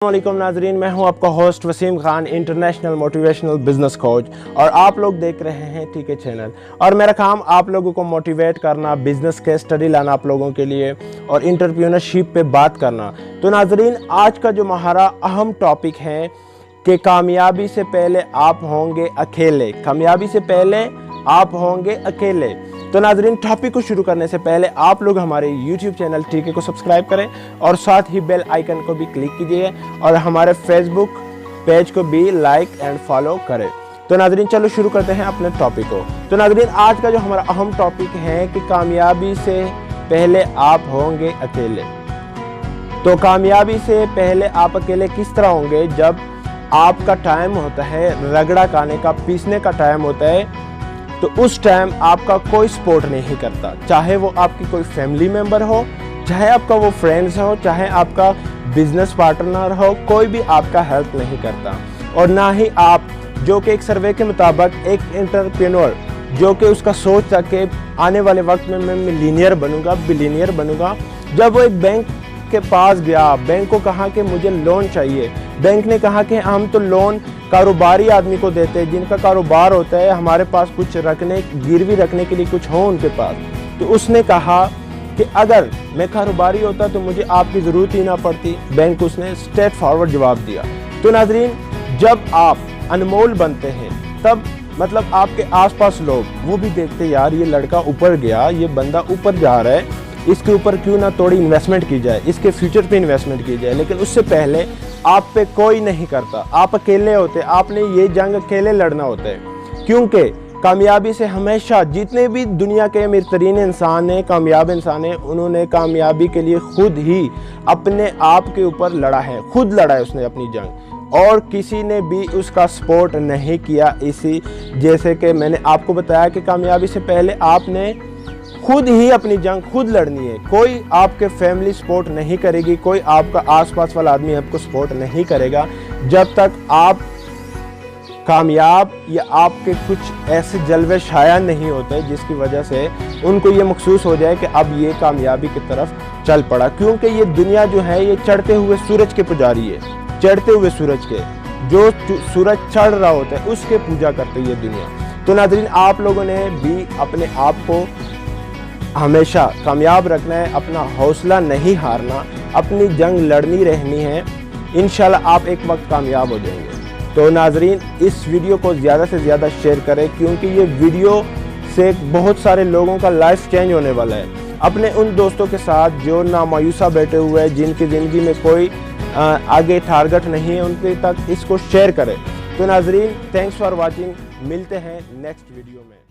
अस्सलामुअलैकुम नाजरीन, मैं हूं आपका host Waseem Khan, international motivational business coach, और आप लोग देख रहे हैं टीके चैनल। और मेरा काम आप लोगों को मोटिवेट करना, बिजनेस के स्टडी लाना आप लोगों के लिए, और एंटरप्रेन्योरशिप पे बात करना। तो नाजरीन, आज का जो हमारा अहम टॉपिक है कि कामयाबी से पहले आप होंगे अकेले। कामयाबी से पहले आप होंगे अकेले। तो नाजरीन, टॉपिक को शुरू करने से पहले आप लोग हमारे YouTube चैनल टीके को सब्सक्राइब करें और साथ ही बेल आइकन को भी क्लिक कीजिए और हमारे फेसबुक पेज को भी लाइक एंड फॉलो करें। तो नाजरीन, चलो शुरू करते हैं अपने टॉपिक को। तो नाजरीन, आज का जो हमारा अहम टॉपिक है कि कामयाबी से पहले आप होंगे अकेले। तो कामयाबी से पहले आप अकेले किस तरह होंगे? जब आपका टाइम होता है रगड़ा खाने का, पीसने का टाइम होता है, तो उस टाइम आपका कोई सपोर्ट नहीं करता। चाहे वो आपकी कोई फैमिली मेम्बर हो, चाहे आपका वो फ्रेंड्स हो, चाहे आपका बिजनेस पार्टनर हो, कोई भी आपका हेल्प नहीं करता। और ना ही आप, जो कि एक सर्वे के मुताबिक एक एंटरप्रेन्योर जो कि उसका सोच था कि आने वाले वक्त में मैं मिलियनियर बनूंगा, बिलियनियर बनूंगा, जब वो एक बैंक के पास गया, बैंक को कहा कि मुझे लोन चाहिए, बैंक ने कहा कि हम तो लोन कारोबारी आदमी को देते हैं जिनका कारोबार होता है, हमारे पास कुछ रखने, गिरवी रखने के लिए कुछ हो उनके पास। तो उसने कहा कि अगर मैं कारोबारी होता तो मुझे आपकी ज़रूरत ही ना पड़ती। बैंक उसने स्ट्रेट फॉरवर्ड जवाब दिया। तो नाजरीन, जब आप अनमोल बनते हैं तब मतलब आपके आसपास लोग वो भी देखते, यार ये लड़का ऊपर गया, ये बंदा ऊपर जा रहा है, इसके ऊपर क्यों ना थोड़ी इन्वेस्टमेंट की जाए, इसके फ्यूचर पे इन्वेस्टमेंट की जाए। लेकिन उससे पहले आप पे कोई नहीं करता, आप अकेले होते, आपने ये जंग अकेले लड़ना होता है। क्योंकि कामयाबी से हमेशा जितने भी दुनिया के अमीर तरीन इंसान हैं, कामयाब इंसान हैं, उन्होंने कामयाबी के लिए खुद ही अपने आप के ऊपर लड़ा है, खुद लड़ा है उसने अपनी जंग, और किसी ने भी उसका सपोर्ट नहीं किया। इसी जैसे कि मैंने आपको बताया कि कामयाबी से पहले आपने खुद ही अपनी जंग खुद लड़नी है। कोई आपके फैमिली सपोर्ट नहीं करेगी, कोई आपका आसपास वाला आदमी आपको सपोर्ट नहीं करेगा जब तक आप कामयाब या आपके कुछ ऐसे जलवे शाया नहीं होते जिसकी वजह से उनको ये महसूस हो जाए कि अब ये कामयाबी की तरफ चल पड़ा। क्योंकि ये दुनिया जो है ये चढ़ते हुए सूरज के पुजारी है, चढ़ते हुए सूरज के, जो सूरज चढ़ रहा होता है उसके पूजा करती है दुनिया। तो नाज़रीन, आप लोगों ने भी अपने आप को हमेशा कामयाब रखना है, अपना हौसला नहीं हारना, अपनी जंग लड़नी रहनी है। इंशाल्लाह आप एक वक्त कामयाब हो जाएंगे। तो नाजरीन, इस वीडियो को ज़्यादा से ज़्यादा शेयर करें क्योंकि ये वीडियो से बहुत सारे लोगों का लाइफ चेंज होने वाला है। अपने उन दोस्तों के साथ जो ना मायूसा बैठे हुए हैं, जिनकी ज़िंदगी में कोई आगे टारगेट नहीं है, उनके तक इसको शेयर करें। तो नाजरीन, थैंक्स फॉर वॉचिंग, मिलते हैं नेक्स्ट वीडियो में।